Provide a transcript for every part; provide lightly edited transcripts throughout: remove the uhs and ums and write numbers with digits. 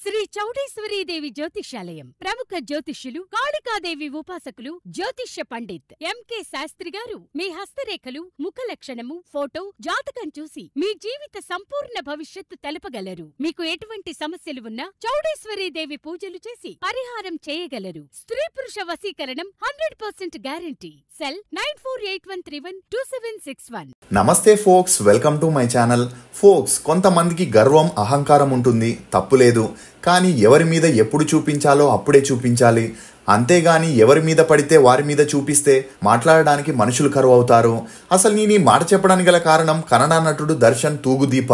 శ్రీ చౌడేశ్వరీదేవి జ్యోతిష్యాలయం ప్రముఖ జ్యోతిష్యులు కాళికాదేవి ఉపాసకులు జ్యోతిష్య పండిత్ ఎంకే శాస్త్రి గారు మీ హస్తరేఖలు ముఖ లక్షణము ఫోటో జాతకం చూసి మీ జీవిత సంపూర్ణ భవిష్యత్తు తెలపగలరు. మీకు ఎటువంటి సమస్యలు ఉన్నా చౌడేశ్వరీదేవి పూజలు చేసి పరిహారం చేయగలరు. స్త్రీ పురుష వశీకరణం 100% గ్యారంటీ. సెల్ 9481312761. నమస్తే folks, welcome to my channel. Folks, కొంతమందికి గర్వం అహంకారం ఉంటుంది, తప్పులేదు. కానీ ఎవరి మీద ఎప్పుడు చూపించాలో అప్పుడే చూపించాలి. అంతేగాని ఎవరి మీద పడితే వారి మీద చూపిస్తే మాట్లాడడానికి మనుషులు కరువు అవుతారు. అసలు నేను ఈ మాట చెప్పడానికి గల కారణం కన్నడ నటుడు దర్శన్ తూగుదీప.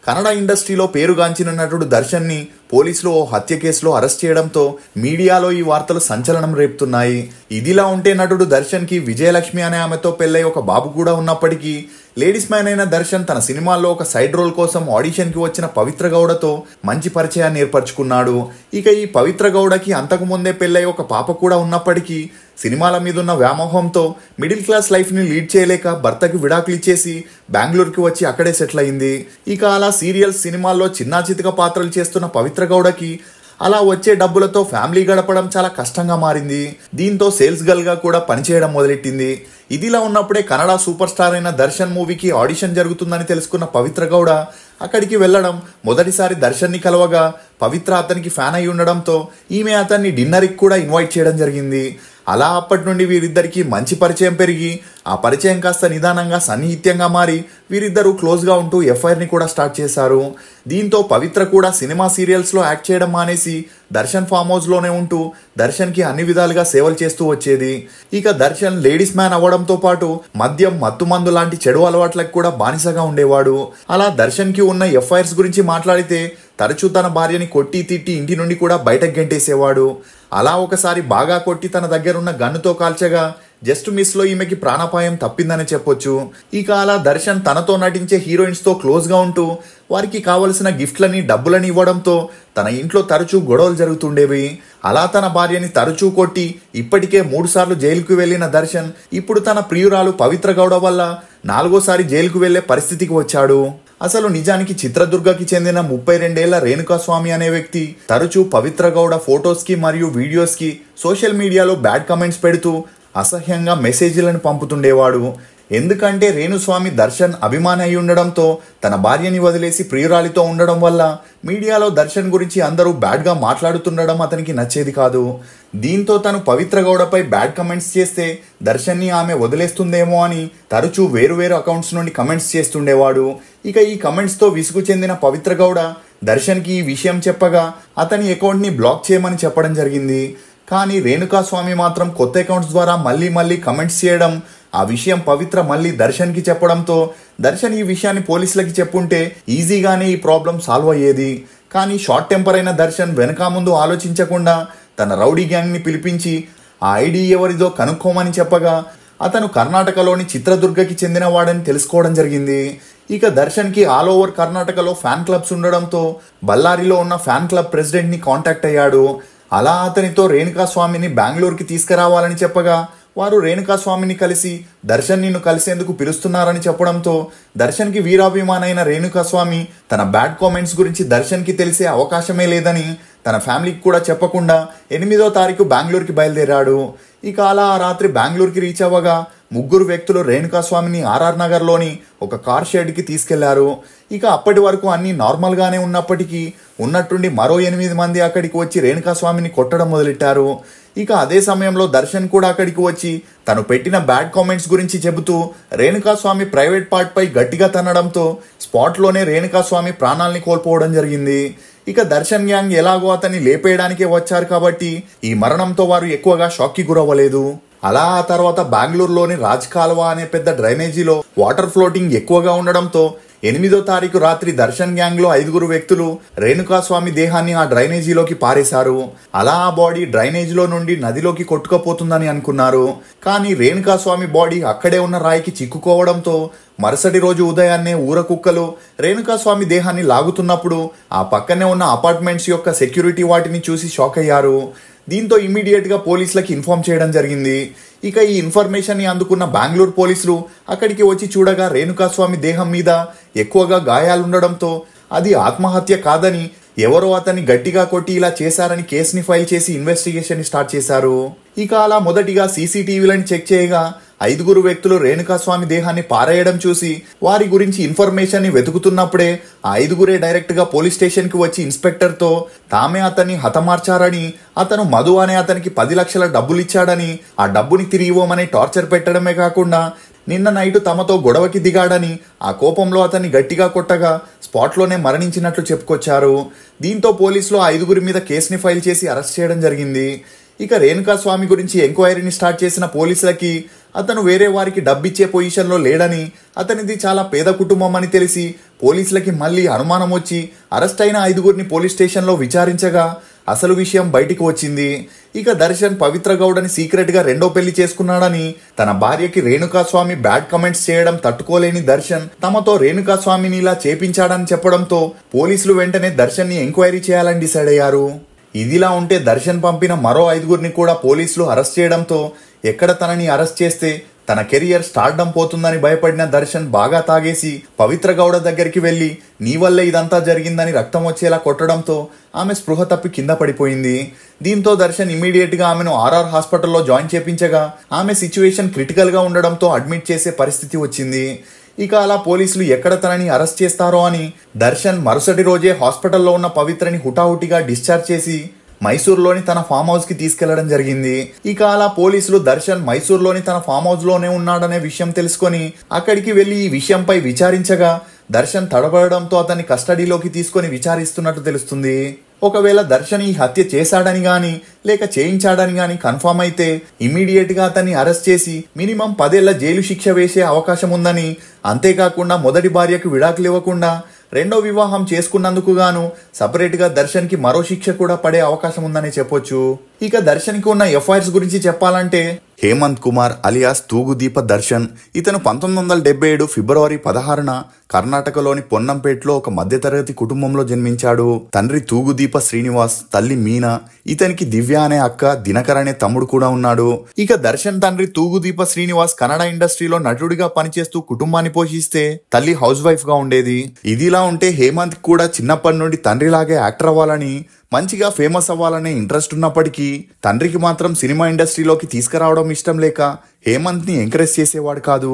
కన్నడ ఇండస్ట్రీలో పేరుగాంచిన నటుడు దర్శన్ని పోలీసులు ఓ హత్య కేసులో అరెస్ట్ చేయడంతో మీడియాలో ఈ వార్తలు సంచలనం రేపుతున్నాయి. ఇదిలా ఉంటే నటుడు దర్శన్ కి విజయలక్ష్మి అనే ఆమెతో పెళ్ళై ఒక బాబు కూడా ఉన్నప్పటికీ లేడీస్ మ్యాన్ అయిన దర్శన్ తన సినిమాల్లో ఒక సైడ్ రోల్ కోసం ఆడిషన్ కి వచ్చిన పవిత్ర గౌడతో మంచి పరిచయాన్ని ఏర్పరచుకున్నాడు. ఇక ఈ పవిత్ర గౌడకి అంతకు ముందే పెళ్ళై ఒక పాప కూడా ఉన్నప్పటికీ సినిమాల మీద ఉన్న వ్యామోహంతో మిడిల్ క్లాస్ లైఫ్ ని లీడ్ చేయలేక భర్తకి విడాకులు ఇచ్చేసి బెంగళూరుకి వచ్చి అక్కడే సెటిల్ అయింది. ఇక అలా సీరియల్స్ సినిమాల్లో చిన్నా చితక పాత్రలు చేస్తున్న పవిత్ర గౌడకి అలా వచ్చే డబ్బులతో ఫ్యామిలీ గడపడం చాలా కష్టంగా మారింది. దీంతో సేల్స్ గర్ల్ గా కూడా పనిచేయడం మొదలెట్టింది. ఇదిలా ఉన్నప్పుడే కన్నడ సూపర్ స్టార్ అయిన దర్శన్ మూవీకి ఆడిషన్ జరుగుతుందని తెలుసుకున్న పవిత్ర గౌడ అక్కడికి వెళ్లడం, మొదటిసారి దర్శన్ని కలవగా పవిత్ర అతనికి ఫ్యాన్ అయి ఉండడంతో ఈమె అతన్ని డిన్నర్కి కూడా ఇన్వైట్ చేయడం జరిగింది. అలా అప్పటి నుండి వీరిద్దరికి మంచి పరిచయం పెరిగి ఆ పరిచయం కాస్త నిదానంగా సన్నిహిత్యంగా మారి వీరిద్దరూ క్లోజ్గా ఉంటూ ఎఫ్ఐఆర్ని కూడా స్టార్ట్ చేశారు. దీంతో పవిత్ర కూడా సినిమా సీరియల్స్లో యాక్ట్ చేయడం మానేసి దర్శన్ ఫామ్ హౌస్లోనే ఉంటూ దర్శన్కి అన్ని విధాలుగా సేవలు చేస్తూ వచ్చేది. ఇక దర్శన్ లేడీస్ మ్యాన్ అవ్వడంతో పాటు మద్యం, మత్తుమందు లాంటి చెడు అలవాట్లకు కూడా బానిసగా ఉండేవాడు. అలా దర్శన్కి ఉన్న ఎఫ్ఐఆర్స్ గురించి మాట్లాడితే తరచూ తన భార్యని కొట్టి తిట్టి ఇంటి నుండి కూడా బయటకు గెంటేసేవాడు. అలా ఒకసారి బాగా కొట్టి తన దగ్గరున్న గన్నుతో కాల్చగా జస్ట్ మిస్ లో ఈమెకి ప్రాణాపాయం తప్పిందని చెప్పొచ్చు. ఇక అలా దర్శన్ తనతో నటించే హీరోయిన్స్ తో క్లోజ్ గా ఉంటూ వారికి కావలసిన గిఫ్ట్లని డబ్బులని ఇవ్వడంతో తన ఇంట్లో తరచూ గొడవలు జరుగుతుండేవి. అలా తన భార్యని తరచూ కొట్టి ఇప్పటికే 3 సార్లు జైలుకు వెళ్లిన దర్శన్ ఇప్పుడు తన ప్రియురాలు పవిత్ర గౌడ వల్ల 4వ సారి జైలుకు వెళ్లే పరిస్థితికి వచ్చాడు. అసలు నిజానికి చిత్రదుర్గకి చెందిన 32 ఏళ్ల రేణుకాస్వామి అనే వ్యక్తి తరచూ పవిత్ర గౌడ ఫొటోస్ కి మరియు వీడియోస్ కి సోషల్ మీడియాలో బ్యాడ్ కమెంట్స్ పెడుతూ అసహ్యంగా మెసేజ్లను పంపుతుండేవాడు. ఎందుకంటే రేణుస్వామి దర్శన్ అభిమాని అయి ఉండడంతో తన భార్యని వదిలేసి ప్రియురాలితో ఉండడం వల్ల మీడియాలో దర్శన్ గురించి అందరూ బ్యాడ్గా మాట్లాడుతుండడం అతనికి నచ్చేది కాదు. దీంతో తను పవిత్ర గౌడపై బ్యాడ్ కమెంట్స్ చేస్తే దర్శన్ని ఆమె వదిలేస్తుందేమో అని తరచూ వేరువేరు అకౌంట్స్ నుండి కమెంట్స్ చేస్తుండేవాడు. ఇక ఈ కమెంట్స్తో విసుగు చెందిన పవిత్ర గౌడ దర్శన్కి ఈ విషయం చెప్పగా అతని అకౌంట్ని బ్లాక్ చేయమని చెప్పడం జరిగింది. కానీ రేణుకాస్వామి మాత్రం కొత్త అకౌంట్స్ ద్వారా మళ్ళీ కమెంట్స్ చేయడం, ఆ విషయం పవిత్ర మళ్ళీ దర్శన్కి చెప్పడంతో దర్శన్ ఈ విషయాన్ని పోలీసులకి చెప్పుంటే ఈజీగానే ఈ ప్రాబ్లం సాల్వ్ అయ్యేది. కానీ షార్ట్ టెంపర్ అయిన దర్శన్ వెనక ముందు ఆలోచించకుండా తన రౌడీ గ్యాంగ్ని పిలిపించి ఆ ఐడి ఎవరిదో కనుక్కోమని చెప్పగా అతను కర్ణాటకలోని చిత్రదుర్గకి చెందినవాడని తెలుసుకోవడం జరిగింది. ఇక దర్శన్కి ఆల్ ఓవర్ కర్ణాటకలో ఫ్యాన్ క్లబ్స్ ఉండడంతో బళ్ళారిలో ఉన్న ఫ్యాన్ క్లబ్ ప్రెసిడెంట్ని కాంటాక్ట్ అయ్యాడు. అలా అతనితో రేణుకాస్వామిని బెంగళూరుకి తీసుకురావాలని చెప్పగా వారు రేణుకాస్వామిని కలిసి దర్శన్ నిన్ను కలిసేందుకు పిలుస్తున్నారని చెప్పడంతో దర్శన్కి వీరాభిమానైన రేణుకాస్వామి తన బ్యాడ్ కామెంట్స్ గురించి దర్శన్కి తెలిసే అవకాశమే లేదని తన ఫ్యామిలీకి కూడా చెప్పకుండా 8వ తారీఖు బెంగళూరుకి బయలుదేరాడు. ఇక అలా ఆ రాత్రి బెంగళూరుకి రీచ్ అవ్వగా 3 వ్యక్తులు రేణుకాస్వామిని ఆర్ఆర్ నగర్లోని ఒక కార్ షెడ్కి తీసుకెళ్లారు. ఇక అప్పటి వరకు అన్ని నార్మల్గానే ఉన్నప్పటికీ ఉన్నట్టుండి మరో 8 మంది అక్కడికి వచ్చి రేణుకాస్వామిని కొట్టడం మొదలెట్టారు. ఇక అదే సమయంలో దర్శన్ కూడా అక్కడికి వచ్చి తను పెట్టిన బ్యాడ్ కామెంట్స్ గురించి చెబుతూ రేణుకాస్వామి ప్రైవేట్ పార్ట్ పై గట్టిగా తన్నడంతో స్పాట్లోనే రేణుకాస్వామి ప్రాణాల్ని కోల్పోవడం జరిగింది. ఇక దర్శన్ గ్యాంగ్ ఎలాగో అతన్ని లేపేయడానికే వచ్చారు కాబట్టి ఈ మరణంతో వారు ఎక్కువగా షాక్కి గురవ్వలేదు. అలా ఆ తర్వాత బెంగళూరులోని రాజ్ కాల్వ అనే పెద్ద డ్రైనేజీలో వాటర్ ఫ్లోటింగ్ ఎక్కువగా ఉండడంతో 8వ తారీఖు రాత్రి దర్శన్ గ్యాంగ్ లో 5 వ్యక్తులు రేణుకాస్వామి దేహాన్ని ఆ డ్రైనేజీలోకి పారేశారు. అలా ఆ బాడీ డ్రైనేజీలో నుండి నదిలోకి కొట్టుకుపోతుందని అనుకున్నారు. కానీ రేణుకాస్వామి బాడీ అక్కడే ఉన్న రాయికి చిక్కుకోవడంతో మరుసటి రోజు ఉదయాన్నే ఊర కుక్కలు రేణుకాస్వామి దేహాన్ని లాగుతున్నప్పుడు ఆ పక్కనే ఉన్న అపార్ట్మెంట్స్ యొక్క సెక్యూరిటీ వాటిని చూసి షాక్ అయ్యారు. దీంతో ఇమ్మీడియట్ గా పోలీసులకి ఇన్ఫార్మ్ చేయడం జరిగింది. ఇక ఈ ఇన్ఫర్మేషన్ ని అందుకున్న బెంగళూరు పోలీసులు అక్కడికి వచ్చి చూడగా రేణుకాస్వామి దేహం మీద ఎక్కువగా గాయాలుండడంతో అది ఆత్మహత్య కాదని ఎవరో అతన్ని గట్టిగా కొట్టి ఇలా చేశారని కేసుని ఫైల్ చేసి ఇన్వెస్టిగేషన్ స్టార్ట్ చేశారు. ఇక అలా మొదటిగా సీసీటీవీలను చెక్ చేయగా 5 వ్యక్తులు రేణుకాస్వామి దేహాన్ని పారేయడం చూసి వారి గురించి ఇన్ఫర్మేషన్ ని వెతుకుతున్నప్పుడే ఆ 5 డైరెక్ట్ గా పోలీస్ స్టేషన్ కి వచ్చి ఇన్స్పెక్టర్ తో తామే అతన్ని హతమార్చారని, అతను మధు అనే అతనికి 10 లక్షల డబ్బులు ఇచ్చాడని, ఆ డబ్బుని తిరిగి ఇవ్వమని టార్చర్ పెట్టడమే కాకుండా నిన్న నైటు తమతో గొడవకి దిగాడని, ఆ కోపంలో అతన్ని గట్టిగా కొట్టగా స్పాట్లోనే మరణించినట్లు చెప్పుకొచ్చారు. దీంతో పోలీసులు 5 మీద కేసుని ఫైల్ చేసి అరెస్ట్ చేయడం జరిగింది. ఇక రేణుకాస్వామి గురించి ఎంక్వైరీని స్టార్ట్ చేసిన పోలీసులకి అతను వేరే వారికి డబ్బిచ్చే పొజిషన్లో లేడని, అతనిది చాలా పేద కుటుంబం అని తెలిసి పోలీసులకి మళ్ళీ అనుమానం వచ్చి అరెస్ట్ అయిన 5 పోలీస్ స్టేషన్లో విచారించగా అసలు విషయం బయటికి వచ్చింది. ఇక దర్శన్ పవిత్ర గౌడని సీక్రెట్ గా రెండో పెళ్లి చేసుకున్నాడని, తన భార్యకి రేణుకాస్వామి బ్యాడ్ కమెంట్స్ చేయడం తట్టుకోలేని దర్శన్ తమతో రేణుకాస్వామిని ఇలా చేపించాడని చెప్పడంతో పోలీసులు వెంటనే దర్శన్ ని ఎంక్వైరీ చేయాలని డిసైడ్ అయ్యారు. ఇదిలా ఉంటే దర్శన్ పంపిన మరో 5 కూడా పోలీసులు అరెస్ట్ చేయడంతో ఎక్కడ తనని అరెస్ట్ చేస్తే తన కెరియర్ స్టార్డమ్ పోతుందని భయపడిన దర్శన్ బాగా తాగేసి పవిత్ర గౌడ దగ్గరికి వెళ్లి నీ వల్లే ఇదంతా జరిగిందని రక్తం వచ్చేలా కొట్టడంతో ఆమె స్పృహ తప్పి కింద పడిపోయింది. దీంతో దర్శన్ ఇమీడియట్ గా ఆమెను ఆర్ఆర్ హాస్పిటల్లో జాయిన్ చేపించగా ఆమె సిచ్యువేషన్ క్రిటికల్ గా ఉండడంతో అడ్మిట్ చేసే పరిస్థితి వచ్చింది. ఇక అలా పోలీసులు ఎక్కడ తనని అరెస్ట్ చేస్తారో అని దర్శన్ మరుసటి రోజే హాస్పిటల్లో ఉన్న పవిత్రని హుటాహుటిగా డిశ్చార్జ్ చేసి మైసూర్లోని తన ఫామ్ హౌస్ కి తీసుకెళ్లడం జరిగింది. ఇక అలా పోలీసులు దర్శన్ మైసూర్లోని తన ఫామ్ హౌస్ లోనే ఉన్నాడనే విషయం తెలుసుకొని అక్కడికి వెళ్లి ఈ విషయంపై విచారించగా దర్శన్ తడబడడంతో అతన్ని కస్టడీలోకి తీసుకొని విచారిస్తున్నట్టు తెలుస్తుంది. ఒకవేళ దర్శన్ ఈ హత్య చేశాడని గాని లేక చేయించాడని గాని కన్ఫర్మ్ అయితే ఇమీడియట్ గా అతన్ని అరెస్ట్ చేసి మినిమం 10 ఏళ్ల జైలు శిక్ష వేసే అవకాశం ఉందని, అంతేకాకుండా మొదటి భార్యకు విడాకులు ఇవ్వకుండా రెండో వివాహం చేసుకున్నందుకు గాను సపరేట్ గా దర్శన్ కి మరో శిక్ష కూడా పడే అవకాశం ఉందని చెప్పొచ్చు. ఇక దర్శన్ కి ఉన్న ఎఫ్ఐఆర్స్ గురించి చెప్పాలంటే హేమంత్ కుమార్ అలియాస్ తూగుదీప దర్శన్ ఇతను 1977 ఫిబ్రవరి 16న కర్ణాటకలోని పొన్నంపేటలో ఒక మధ్యతరగతి కుటుంబంలో జన్మించాడు. తండ్రి తూగుదీప శ్రీనివాస్, తల్లి మీనా, ఇతనికి దివ్య అనే అక్క, దినకర్ అనే తమ్ముడు కూడా ఉన్నాడు. ఇక దర్శన్ తండ్రి తూగుదీప శ్రీనివాస్ కన్నడ ఇండస్ట్రీలో నటుడిగా పనిచేస్తూ కుటుంబాన్ని పోషిస్తే తల్లి హౌస్ వైఫ్ గా ఉండేది. ఇదిలా ఉంటే హేమంత్ కూడా చిన్నప్పటి నుండి తండ్రిలాగే యాక్టర్ అవ్వాలని, మంచిగా ఫేమస్ అవ్వాలనే ఇంట్రెస్ట్ ఉన్నప్పటికీ తండ్రికి మాత్రం సినిమా ఇండస్ట్రీలోకి తీసుకురావడం ఇష్టం లేక హేమంత్ ని ఎంకరేజ్ చేసేవాడు కాదు.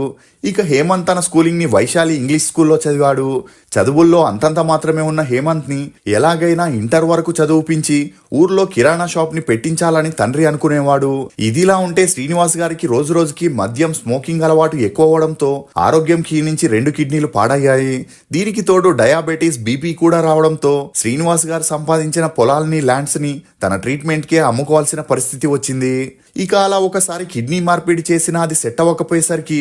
ఇక హేమంత్ తన స్కూలింగ్ ని వైశాలి ఇంగ్లీష్ స్కూల్లో చదివాడు. చదువుల్లో అంతంత మాత్రమే ఉన్న హేమంత్ ని ఎలాగైనా ఇంటర్ వరకు చదువుపించి ఊర్లో కిరాణా షాప్ ని పెట్టించాలని తండ్రి అనుకునేవాడు. ఇదిలా ఉంటే శ్రీనివాస్ గారికి రోజు రోజుకి మద్యం, స్మోకింగ్ అలవాటు ఎక్కువ అవడంతో ఆరోగ్యం క్షీణించి 2 కిడ్నీలు పాడయ్యాయి. దీనికి తోడు డయాబెటీస్, బీపీ కూడా రావడంతో శ్రీనివాస్ గారు సంపాదించిన పొలాల్ని, ల్యాండ్స్ ని తన ట్రీట్మెంట్ కే అమ్ముకోవాల్సిన పరిస్థితి వచ్చింది. ఇక అలా ఒకసారి కిడ్నీ మార్పిడి చేసినా అది సెట్ అవ్వకపోయేసరికి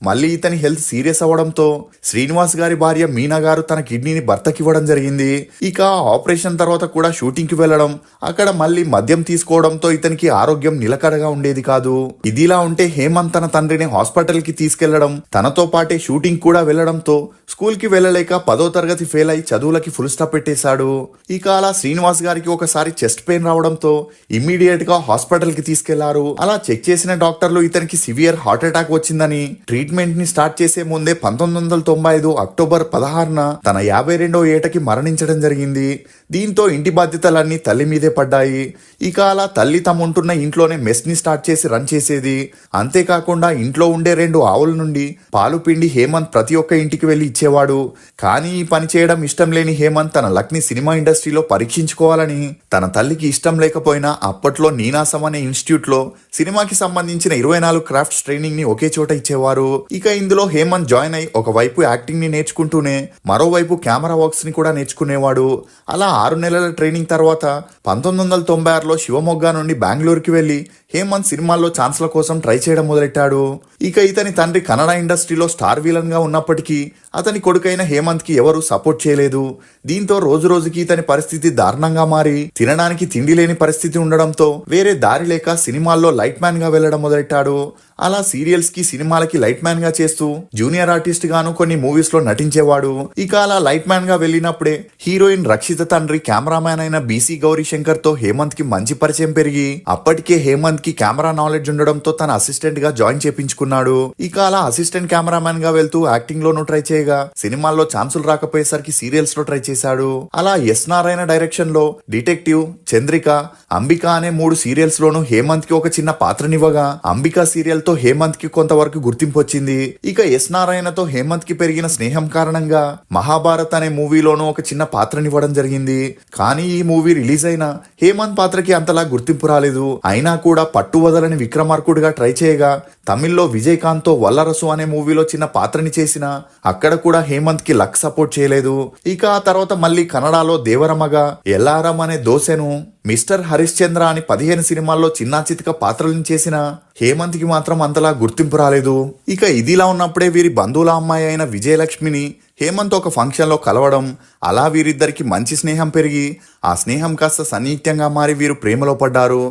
మళ్ళీ ఇతని హెల్త్ సీరియస్ అవ్వడంతో శ్రీనివాస్ గారి భార్య మీనా గారు తన కిడ్నీని భర్తకివ్వడం జరిగింది. ఇక ఆపరేషన్ తర్వాత కూడా షూటింగ్ కి వెళ్లడం, అక్కడ మళ్ళీ మద్యం తీసుకోవడంతో ఇతనికి ఆరోగ్యం నిలకడగా ఉండేది కాదు. ఇదిలా ఉంటే హేమంత్ తన తండ్రిని హాస్పిటల్ కి తీసుకెళ్లడం, తనతో పాటే షూటింగ్ కూడా వెళ్లడంతో స్కూల్ కి వెళ్లలేక 10వ తరగతి ఫెయిల్ అయి చదువులకి ఫుల్ స్టాప్ పెట్టేశాడు. ఇక అలా శ్రీనివాస్ గారికి ఒకసారి చెస్ట్ పెయిన్ రావడంతో ఇమ్మీడియట్ గా హాస్పిటల్ కి తీసుకెళ్లారు. అలా చెక్ చేసిన డాక్టర్లు ఇతనికి సివియర్ హార్ట్ అటాక్ వచ్చిందని ట్రీట్మెంట్ ని స్టార్ట్ చేసే ముందే 1995 అక్టోబర్ 16న తన 52వ ఏటకి మరణించడం జరిగింది. దీంతో ఇంటి బాధ్యతలన్నీ తల్లి మీదే పడ్డాయి. ఇక అలా తల్లి తముంటున్న ఇంట్లోనే మెస్ ని స్టార్ట్ చేసి రన్ చేసేది. అంతేకాకుండా ఇంట్లో ఉండే 2 ఆవుల నుండి పాలు పిండి హేమంత్ ప్రతి ఒక్క ఇంటికి వెళ్లి ఇచ్చేవాడు. కానీ ఈ పని చేయడం ఇష్టం లేని హేమంత్ తన లక్ ని సినిమా ఇండస్ట్రీలో పరీక్షించుకోవాలని తన తల్లికి ఇష్టం లేకపోయినా అప్పట్లో నీనాసం అనే ఇన్స్టిట్యూట్ లో సినిమాకి సంబంధించిన 24 క్రాఫ్ట్స్ ట్రైనింగ్ ని ఒకే చోట ఇచ్చేవారు. ఇక ఇందులో హేమంత్ జాయిన్ అయి ఒకవైపు యాక్టింగ్ ని నేర్చుకుంటూనే మరోవైపు కెమెరా వర్క్స్ ని కూడా నేర్చుకునేవాడు. అలా 6 నెలల ట్రైనింగ్ తర్వాత 1996లో శివమొగ్గ నుండి బెంగళూరుకి వెళ్లి హేమంత్ సినిమాల్లో ఛాన్స్ల కోసం ట్రై చేయడం మొదలెట్టాడు. ఇక ఇతని తండ్రి కన్నడ ఇండస్ట్రీలో స్టార్ విలన్ గా ఉన్నప్పటికీ అతని కొడుకైన హేమంత్ కి ఎవరూ సపోర్ట్ చేయలేదు. దీంతో రోజు రోజుకి ఇతని పరిస్థితి దారుణంగా మారి తినడానికి తిండి లేని పరిస్థితి ఉండడంతో వేరే దారి లేక సినిమాల్లో లైట్ మ్యాన్ గా వెళ్లడం మొదలెట్టాడు. అలా సీరియల్స్ కి సినిమాలకి లైట్ మ్యాన్ గా చేస్తూ జూనియర్ ఆర్టిస్ట్ గాను కొన్ని మూవీస్ లో నటించేవాడు. ఇక అలా లైట్ మ్యాన్ గా వెళ్ళినప్పుడే హీరోయిన్ రక్షిత తండ్రి కెమెరామ్యాన్ అయిన బీసీ గౌరీశంకర్ తో హేమంత్ కి మంచి పరిచయం పెరిగి అప్పటికే హేమంత్ కి కెమెరా నాలెడ్జ్ ఉండడంతో తన అసిస్టెంట్ గా జాయిన్ చేపించుకున్నాడు. ఇక అలా అసిస్టెంట్ కెమెరామ్యాన్ గా వెళ్తూ యాక్టింగ్ లోనూ ట్రై చేయగా సినిమాల్లో ఛాన్సులు రాకపోయేసరికి సీరియల్స్ లో ట్రై చేశాడు. అలా ఎస్ నారాయణ డైరెక్షన్ లో డిటెక్టివ్, చంద్రిక, అంబిక అనే 3 సీరియల్స్ లోనూ హేమంత్ కి ఒక చిన్న పాత్రనివ్వగా అంబిక సీరియల్ తో హేమంత్ కి కొంతవరకు గుర్తింపు వచ్చింది. ఇక ఎస్ నారాయణతో హేమంత్ కి పెరిగిన స్నేహం కారణంగా మహాభారత్ అనే మూవీలోనూ ఒక చిన్న పాత్రనివ్వడం జరిగింది. కానీ ఈ మూవీ రిలీజ్ అయినా హేమంత్ పాత్రకి అంతలా గుర్తింపు రాలేదు. అయినా కూడా పట్టు వదలని విక్రమార్కుడుగా ట్రై చేయగా తమిళ్లో విజయకాంత్ తో వల్లరసు అనే మూవీలో చిన్న పాత్రని చేసిన అక్కడ కూడా హేమంత్ కి లక్ సపోర్ట్ చేయలేదు. ఇక ఆ తర్వాత మళ్ళీ కన్నడలో దేవరమగా, ఎల్లారం అనే దోసెను, మిస్టర్ హరిశ్చంద్ర అని 15 సినిమాల్లో చిన్నా చితక పాత్రలను చేసిన హేమంత్ కి మాత్రం అంతలా గుర్తింపు రాలేదు. ఇక ఇదిలా ఉన్నప్పుడే వీరి బంధువుల అమ్మాయి అయిన విజయలక్ష్మిని హేమంత్ ఒక ఫంక్షన్ లో కలవడం, అలా వీరిద్దరికి మంచి స్నేహం పెరిగి ఆ స్నేహం కాస్త సన్నిహిత్యంగా మారి వీరు ప్రేమలో పడ్డారు.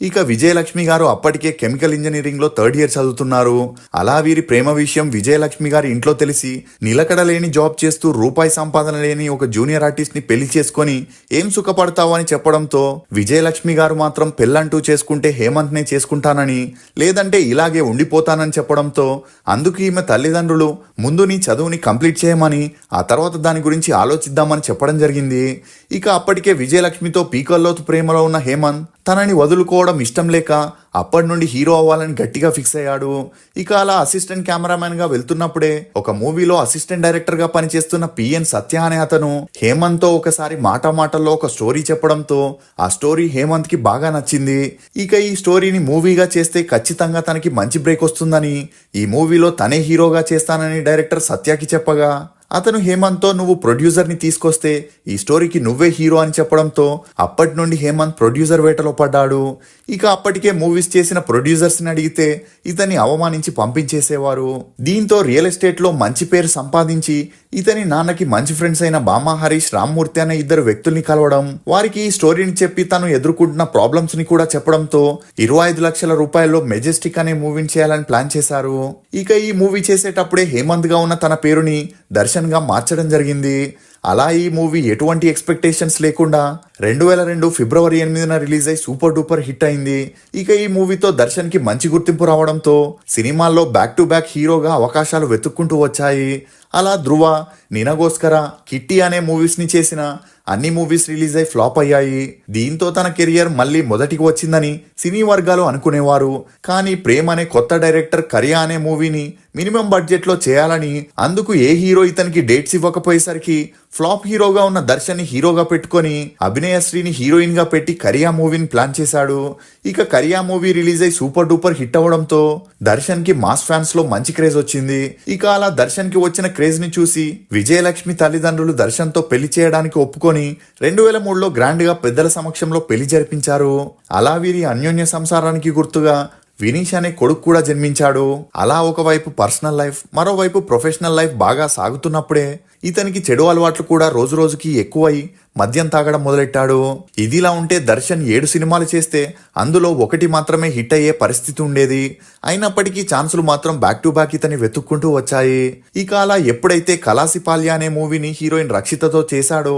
ఇక విజయలక్ష్మి గారు అప్పటికే కెమికల్ ఇంజనీరింగ్ లో 3rd ఇయర్ చదువుతున్నారు. అలా వీరి ప్రేమ విషయం విజయలక్ష్మి గారి ఇంట్లో తెలిసి నిలకడలేని జాబ్ చేస్తూ రూపాయి సంపాదన లేని ఒక జూనియర్ ఆర్టిస్ట్ ని పెళ్లి చేసుకొని ఏం సుఖపడతావు అని చెప్పడంతో విజయలక్ష్మి గారు మాత్రం పెళ్ళంటూ చేసుకుంటే హేమంత్ నే చేసుకుంటానని, లేదంటే ఇలాగే ఉండిపోతానని చెప్పడంతో అందుకు ఈమె తల్లిదండ్రులు ముందు నీ చదువుని కంప్లీట్ చేయమని ఆ తర్వాత దాని గురించి ఆలోచిద్దామని చెప్పడం జరిగింది. ఇక అప్పటికే విజయలక్ష్మితో పీకల్లోతు ప్రేమలో ఉన్న హేమంత్ తనని వదులుకోవడం ఇష్టం లేక అప్పటి నుండి హీరో అవ్వాలని గట్టిగా ఫిక్స్ అయ్యాడు. ఇక అలా అసిస్టెంట్ కెమెరామెన్ గా వెళ్తున్నప్పుడే ఒక మూవీలో అసిస్టెంట్ డైరెక్టర్ గా పనిచేస్తున్న పిఎన్ సత్య అనే అతను హేమంత్ తో ఒకసారి మాటల్లో ఒక స్టోరీ చెప్పడంతో ఆ స్టోరీ హేమంత్ కి బాగా నచ్చింది. ఇక ఈ స్టోరీని మూవీగా చేస్తే ఖచ్చితంగా తనకి మంచి బ్రేక్ వస్తుందని, ఈ మూవీలో తనే హీరోగా చేస్తానని డైరెక్టర్ సత్యకి చెప్పగా అతను హేమంత్ తో నువ్వు ప్రొడ్యూసర్ ని తీసుకొస్తే ఈ స్టోరీకి నువ్వే హీరో అని చెప్పడంతో అప్పటి నుండి హేమంత్ ప్రొడ్యూసర్ వేటలో పడ్డాడు. ఇక అప్పటికే మూవీస్ చేసిన ప్రొడ్యూసర్స్ ని అడిగితే ఇతన్ని అవమానించి పంపించేసేవారు. దీంతో రియల్ ఎస్టేట్ లో మంచి పేరు సంపాదించి ఇతని నాన్నకి మంచి ఫ్రెండ్స్ అయిన బామా హరీష్, రామ్మూర్తి అనే 2 వ్యక్తుల్ని కలవడం, వారికి ఈ స్టోరీని చెప్పి తను ఎదుర్కొంటున్న ప్రాబ్లమ్స్ ని కూడా చెప్పడంతో 25 లక్షల రూపాయల్లో మెజెస్టిక్ అనే మూవీని చేయాలని ప్లాన్ చేశారు. ఇక ఈ మూవీ చేసేటప్పుడే హేమంత్ గా ఉన్న తన పేరుని దర్శన్ గా మార్చడం జరిగింది. అలా ఈ మూవీ ఎటువంటి ఎక్స్పెక్టేషన్స్ లేకుండా 2002 ఫిబ్రవరి 8న రిలీజ్ అయి సూపర్ డూపర్ హిట్ అయింది. ఇక ఈ మూవీతో దర్శన్ కి మంచి గుర్తింపు రావడంతో సినిమాల్లో బ్యాక్ టు బ్యాక్ హీరోగా అవకాశాలు వెతుక్కుంటూ వచ్చాయి. అలా ధృవ, నినగోస్కర, కిట్టి అనే మూవీస్ ని చేసిన అన్ని మూవీస్ రిలీజ్ అయి ఫ్లాప్ అయ్యాయి. దీంతో తన కెరియర్ మళ్ళీ మొదటికి వచ్చిందని సినీ వర్గాలు అనుకునేవారు. కానీ ప్రేమ్ అనే కొత్త డైరెక్టర్ కరియా అనే మూవీని మినిమం బడ్జెట్ లో చేయాలని, అందుకు ఏ హీరో ఇతనికి డేట్స్ ఇవ్వకపోయేసరికి ఫ్లాప్ హీరోగా ఉన్న దర్శన్ ని హీరోగా పెట్టుకొని అభినయశ్రీని హీరోయిన్ గా పెట్టి కరియా మూవీని ప్లాన్ చేశాడు. ఇక కరియా మూవీ రిలీజ్ అయి సూపర్ డూపర్ హిట్ అవ్వడంతో దర్శన్ కి మాస్ ఫ్యాన్స్ లో మంచి క్రేజ్ వచ్చింది. ఇక అలా దర్శన్ కి వచ్చిన క్రేజ్ ని చూసి విజయలక్ష్మి తల్లిదండ్రులు దర్శన్ తో పెళ్లి చేయడానికి ఒప్పుకొని 2003లో గ్రాండ్ గా పెద్దల సమక్షంలో పెళ్లి జరిపించారు. అలా వీరి అన్యోన్య సంసారానికి గుర్తుగా వినీష్ అనే కొడుకు కూడా జన్మించాడు. అలా ఒకవైపు పర్సనల్ లైఫ్, మరోవైపు ప్రొఫెషనల్ లైఫ్ బాగా సాగుతున్నప్పుడే ఇతనికి చెడు అలవాట్లు కూడా రోజు రోజుకి ఎక్కువై మద్యం తాగడం మొదలెట్టాడు. ఇదిలా ఉంటే దర్శన్ 7 సినిమాలు చేస్తే అందులో 1 మాత్రమే హిట్ అయ్యే పరిస్థితి ఉండేది. అయినప్పటికీ ఛాన్సులు మాత్రం బ్యాక్ టు బ్యాక్ ఇతని వెతుక్కుంటూ వచ్చాయి. ఇక అలా ఎప్పుడైతే కలాసిపాల్య అనే మూవీని హీరోయిన్ రక్షితతో చేశాడో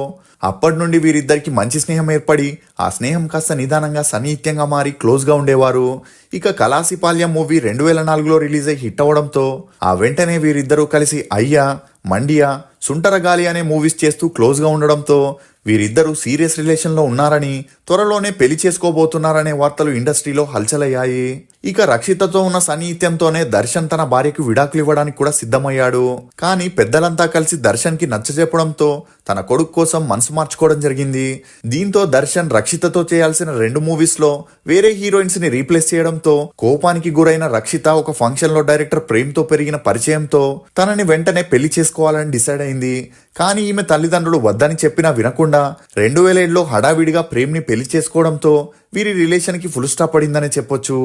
అప్పటి నుండి వీరిద్దరికి మంచి స్నేహం ఏర్పడి ఆ స్నేహం కాస్త నిదానంగా సన్నిహిత్యంగా మారి క్లోజ్ గా ఉండేవారు. ఇక కలాసిపాల్యం మూవీ 2004లో రిలీజ్ అయి హిట్ అవడంతో ఆ వెంటనే వీరిద్దరూ కలిసి అయ్యా, మండియా, సుంటరగాలి అనే మూవీస్ చేస్తూ క్లోజ్ గా ఉండడంతో వీరిద్దరూ సీరియస్ రిలేషన్ లో ఉన్నారని, త్వరలోనే పెళ్లి చేసుకోబోతున్నారనే వార్తలు ఇండస్ట్రీలో హల్చలయ్యాయి. ఇక రక్షితతో ఉన్న సన్నిహిత్యంతోనే దర్శన్ తన భార్యకు విడాకులు ఇవ్వడానికి కూడా సిద్ధమయ్యాడు. కానీ పెద్దలంతా కలిసి దర్శన్ కి నచ్చజెప్పడంతో తన కొడుకు కోసం మనసు మార్చుకోవడం జరిగింది. దీంతో దర్శన్ రక్షితతో చేయాల్సిన 2 మూవీస్ లో వేరే హీరోయిన్స్ ని రీప్లేస్ చేయడంతో కోపానికి గురైన రక్షిత ఒక ఫంక్షన్ లో డైరెక్టర్ ప్రేమ్ తో పెరిగిన పరిచయంతో తనని వెంటనే పెళ్లి చేసుకోవాలని డిసైడ్ అయింది. కానీ ఈమె తల్లిదండ్రులు వద్దని చెప్పినా వినకుండా 2007లో హడావిడిగా ప్రేమ్ ని పెళ్లి చేసుకోవడంతో వీరి రిలేషన్ కి ఫుల్ స్టాప్ పడిందనే చెప్పొచ్చు.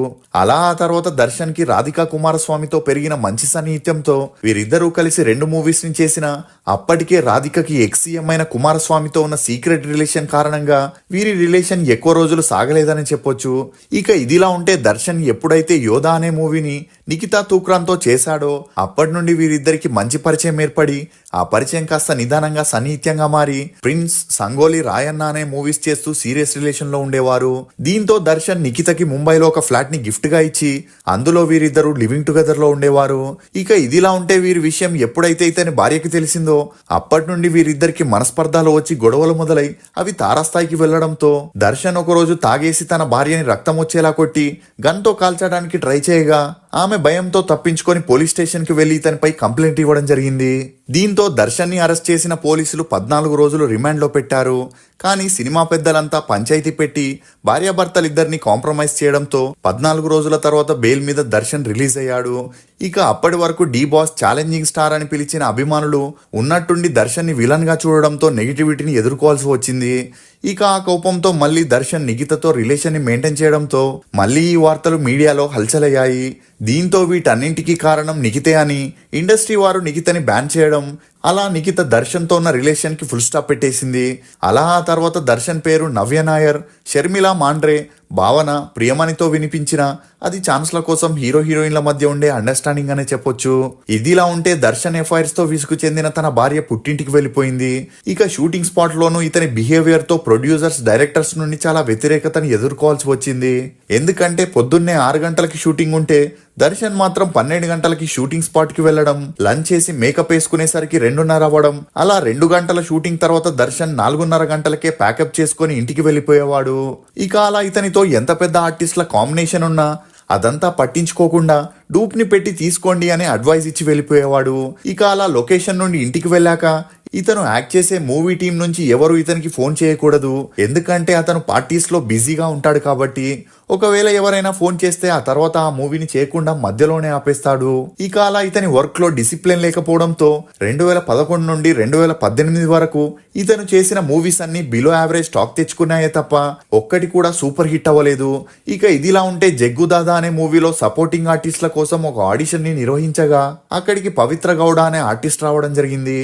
అలా ఆ తర్వాత దర్శన్ కి రాధికా కుమారస్వామితో పెరిగిన మంచి సన్నిహిత్యంతో వీరిద్దరూ కలిసి 2 మూవీస్ ని చేసిన అప్పటికే రాధికకి ఎక్స్-సీఎం అయిన కుమారస్వామితో ఉన్న సీక్రెట్ రిలేషన్ కారణంగా వీరి రిలేషన్ ఎక్కువ రోజులు సాగలేదని చెప్పొచ్చు. ఇక ఇదిలా ఉంటే దర్శన్ ఎప్పుడైతే యోధా అనే మూవీని నిఖితా తూక్రాన్తో చేశాడో అప్పటి నుండి వీరిద్దరికి మంచి పరిచయం ఏర్పడి ఆ పరిచయం కాస్త నిదానంగా సన్నిహిత్యంగా మారి ప్రిన్స్, సంగోలి రాయన్న అనే మూవీస్ చేస్తూ సీరియస్ రిలేషన్ లో ఉండేవారు. దీంతో దర్శన్ నిఖితకి ముంబైలో ఒక ఫ్లాట్ ని గిఫ్ట్ గా ఇచ్చి అందులో వీరిద్దరు లివింగ్ టుగెదర్ లో ఉండేవారు. ఇక ఇదిలా ఉంటే వీరి విషయం ఎప్పుడైతే ఇతని భార్యకి తెలిసిందో అప్పటి నుండి వీరిద్దరికి మనస్పర్ధాలు వచ్చి గొడవలు మొదలై అవి తారాస్థాయికి వెళ్లడంతో దర్శన్ ఒకరోజు తాగేసి తన భార్యని రక్తం వచ్చేలా కొట్టి గన్తో కాల్చడానికి ట్రై చేయగా ఆమె భయంతో తప్పించుకొని పోలీస్ స్టేషన్ కి వెళ్లి ఇతనిపై కంప్లైంట్ ఇవ్వడం జరిగింది. దీంతో దర్శన్ ని అరెస్ట్ చేసిన పోలీసులు 14 రోజులు రిమాండ్ లో పెట్టారు. కానీ సినిమా పెద్దలంతా పంచాయతీ పెట్టి భార్యాభర్తలిద్దరిని కాంప్రమైజ్ చేయడంతో 14 రోజుల తర్వాత బెయిల్ మీద దర్శన్ రిలీజ్ అయ్యాడు. ఇక అప్పటి వరకు డి బాస్ ఛాలెంజింగ్ స్టార్ అని పిలిచిన అభిమానులు ఉన్నట్టుండి దర్శన్ ని విలన్ గా చూడడంతో నెగిటివిటీని ఎదుర్కోవాల్సి వచ్చింది. ఇక ఆ కోపంతో మళ్ళీ దర్శన్ నిఖితతో రిలేషన్ ని మెయింటైన్ చేయడంతో మళ్ళీ ఈ వార్తలు మీడియాలో హల్చలయ్యాయి. దీంతో వీటన్నింటికీ కారణం నిఖితే అని ఇండస్ట్రీ వారు నిఖితని బ్యాన్ చేయడం, అలా నిఖిత దర్శన్తో ఉన్న రిలేషన్ కి ఫుల్ స్టాప్ పెట్టేసింది. అలా ఆ తర్వాత దర్శన్ పేరు నవ్య నాయర్, షర్మిలా మాండ్రే, భావన, ప్రియమణితో వినిపించిన అది ఛాన్స్ల కోసం హీరో హీరోయిన్ల మధ్య ఉండే అండర్స్టాండింగ్ అనే చెప్పొచ్చు. ఇదిలా ఉంటే దర్శన్ ఎఫ్ఐఆర్స్ తో విసుగు చెందిన తన భార్య పుట్టింటికి వెళ్లిపోయింది. ఇక షూటింగ్ స్పాట్ లోనూ ఇతని బిహేవియర్ తో ప్రొడ్యూసర్స్, డైరెక్టర్స్ నుండి చాలా వ్యతిరేకతని ఎదుర్కోవాల్సి వచ్చింది. ఎందుకంటే పొద్దున్నే 6 గంటలకి షూటింగ్ ఉంటే దర్శన్ మాత్రం 12 గంటలకి షూటింగ్ స్పాట్ కి వెళ్లడం, లంచ్ చేసి మేకప్ వేసుకునేసరికి 2:30 అవ్వడం, అలా 2 గంటల షూటింగ్ తర్వాత దర్శన్ 4:30 గంటలకే ప్యాకప్ చేసుకుని ఇంటికి వెళ్లిపోయేవాడు. ఇక అలా ఇతనితో ఎంత పెద్ద ఆర్టిస్ట్ల కాంబినేషన్ ఉన్నా అదంతా పట్టించుకోకుండా డూప్ ని పెట్టి తీసుకోండి అనే అడ్వైస్ ఇచ్చి వెళ్ళిపోయేవాడు. ఇక అలా లొకేషన్ నుండి ఇంటికి వెళ్ళాక ఇతను యాక్ట్ చేసే మూవీ టీం నుంచి ఎవరు ఇతనికి ఫోన్ చేయకూడదు, ఎందుకంటే అతను పార్టీస్ లో బిజీగా ఉంటాడు కాబట్టి. ఒకవేళ ఎవరైనా ఫోన్ చేస్తే ఆ తర్వాత ఆ మూవీని చేయకుండా మధ్యలోనే ఆపేస్తాడు. ఇక అలా ఇతని వర్క్ లో డిసిప్లిన్ లేకపోవడంతో 2011 నుండి 2018 వరకు ఇతను చేసిన మూవీస్ అన్ని బిలో యావరేజ్ టాక్ తెచ్చుకున్నాయే తప్ప ఒక్కటి కూడా సూపర్ హిట్ అవ్వలేదు. ఇక ఇదిలా ఉంటే జగ్గు దాదా అనే మూవీలో సపోర్టింగ్ ఆర్టిస్ట్ల కోసం ఒక ఆడిషన్ ని నిర్వహించగా అక్కడికి పవిత్ర గౌడ అనే ఆర్టిస్ట్ రావడం జరిగింది.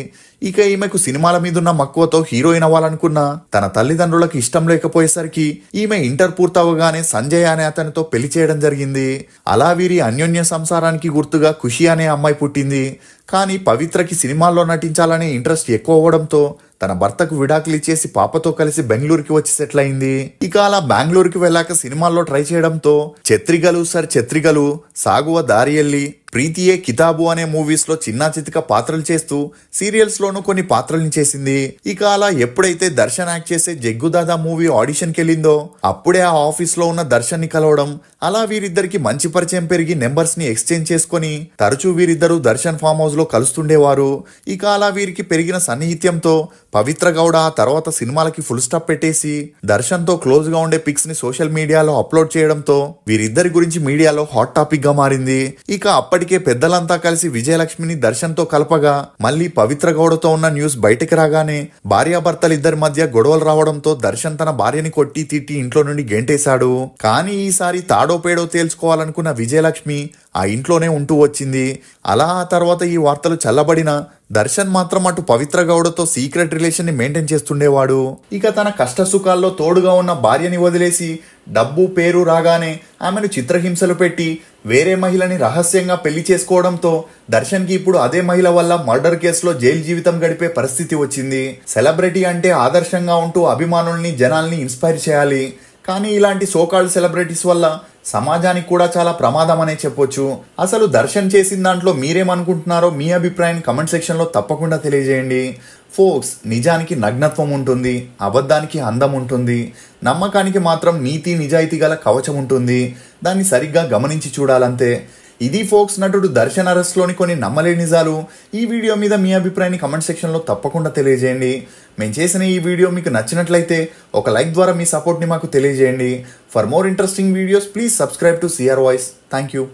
ఇక ఈమెకు సినిమాల మీదున్న మక్కువతో హీరోయిన్ అవ్వాలనుకున్న తన తల్లిదండ్రులకు ఇష్టం లేకపోయేసరికి ఈమె ఇంటర్ పూర్తవగానే సంజయ్ అనే అతనితో పెళ్లి చేయడం జరిగింది. అలా వీరి అన్యోన్య సంసారానికి గుర్తుగా ఖుషి అనే అమ్మాయి పుట్టింది. కానీ పవిత్రకి సినిమాల్లో నటించాలనే ఇంట్రెస్ట్ ఎక్కువ అవ్వడంతో తన భర్తకు విడాకులు ఇచ్చేసి పాపతో కలిసి బెంగళూరుకి వచ్చి సెటిల్ అయింది. ఇక అలా బెంగళూరుకి వెళ్ళాక సినిమాల్లో ట్రై చేయడంతో ఛత్రిగలు సర్ ఛత్రిగలు, సాగువ దారియల్లి, ప్రీతియే కితాబు అనే మూవీస్ లో చిన్నా చితిక పాత్రలు చేస్తూ సీరియల్స్ లోనూ కొన్ని పాత్రల్ని చేసింది. ఇక అలా ఎప్పుడైతే దర్శన్ యాక్ట్ చేసే జగ్గుదాదా మూవీ ఆడిషన్ కి వెళ్ళిందో అప్పుడే ఆ ఆఫీస్ లో ఉన్న దర్శన్ ని కలవడం, అలా వీరిద్దరికి మంచి పరిచయం పెరిగి నెంబర్స్ ని ఎక్స్చేంజ్ చేసుకుని తరచూ వీరిద్దరూ దర్శన్ ఫామ్ హౌస్ లో కలుస్తుండేవారు. ఇక అలా వీరికి పెరిగిన సన్నిహిత్యంతో పవిత్ర గౌడ ఆ తర్వాత సినిమాలకి ఫుల్ స్టాప్ పెట్టేసి దర్శన్ తో క్లోజ్ గా ఉండే పిక్స్ ని సోషల్ మీడియాలో అప్లోడ్ చేయడంతో వీరిద్దరి గురించి మీడియాలో హాట్ టాపిక్ గా మారింది. ఇక అప్పటికే పెద్దలంతా కలిసి విజయలక్ష్మిని దర్శన్ తో కలపగా మళ్ళీ పవిత్ర గౌడతో ఉన్న న్యూస్ బయటకు రాగానే భార్యాభర్తలిద్దరి మధ్య గొడవలు రావడంతో దర్శన్ తన భార్యని కొట్టి తిట్టి ఇంట్లో నుండి గెంటేశాడు. కానీ ఈసారి తాడో పేడో తేల్చుకోవాలనుకున్న విజయలక్ష్మి ఆ ఇంట్లోనే ఉంటూ వచ్చింది. అలా ఆ తర్వాత ఈ వార్తలు చల్లబడిన దర్శన్ మాత్రం అటు పవిత్ర గౌడతో సీక్రెట్ రిలేషన్ ని మెయింటైన్ చేస్తుండేవాడు. ఇక తన కష్ట సుఖాల్లో తోడుగా ఉన్న భార్యని వదిలేసి డబ్బు పేరు రాగానే ఆమెను చిత్రహింసలు పెట్టి వేరే మహిళని రహస్యంగా పెళ్లి చేసుకోవడంతో దర్శన్ కి ఇప్పుడు అదే మహిళ వల్ల మర్డర్ కేసులో జైలు జీవితం గడిపే పరిస్థితి వచ్చింది. సెలబ్రిటీ అంటే ఆదర్శంగా ఉంటూ అభిమానుల్ని, జనాల్ని ఇన్స్పైర్ చేయాలి. కానీ ఇలాంటి సోకాల్డ్ సెలబ్రిటీస్ వల్ల సమాజానికి కూడా చాలా ప్రమాదం అనే చెప్పొచ్చు. అసలు దర్శన్ చేసిన దాంట్లో మీరేమనుకుంటున్నారో మీ అభిప్రాయాన్ని కమెంట్ సెక్షన్ లో తప్పకుండా తెలియజేయండి. ఫోక్స్, నిజానికి నగ్నత్వం ఉంటుంది, అబద్ధానికి అందం ఉంటుంది, నమ్మకానికి మాత్రం నీతి నిజాయితీ గల కవచం ఉంటుంది. దాన్ని సరిగ్గా గమనించి చూడాలంతే. ఇది ఫోక్స్ నటుడు దర్శన్ అరెస్ట్ లోని కొన్ని నమ్మలేని నిజాలు. ఈ వీడియో మీద మీ అభిప్రాయాన్ని కమెంట్ సెక్షన్ లో తప్పకుండా తెలియజేయండి. మేము చేసిన ఈ వీడియో మీకు నచ్చినట్లయితే ఒక లైక్ ద్వారా మీ సపోర్ట్ ని మాకు తెలియజేయండి. For more interesting videos please subscribe to CR voice. Thank you.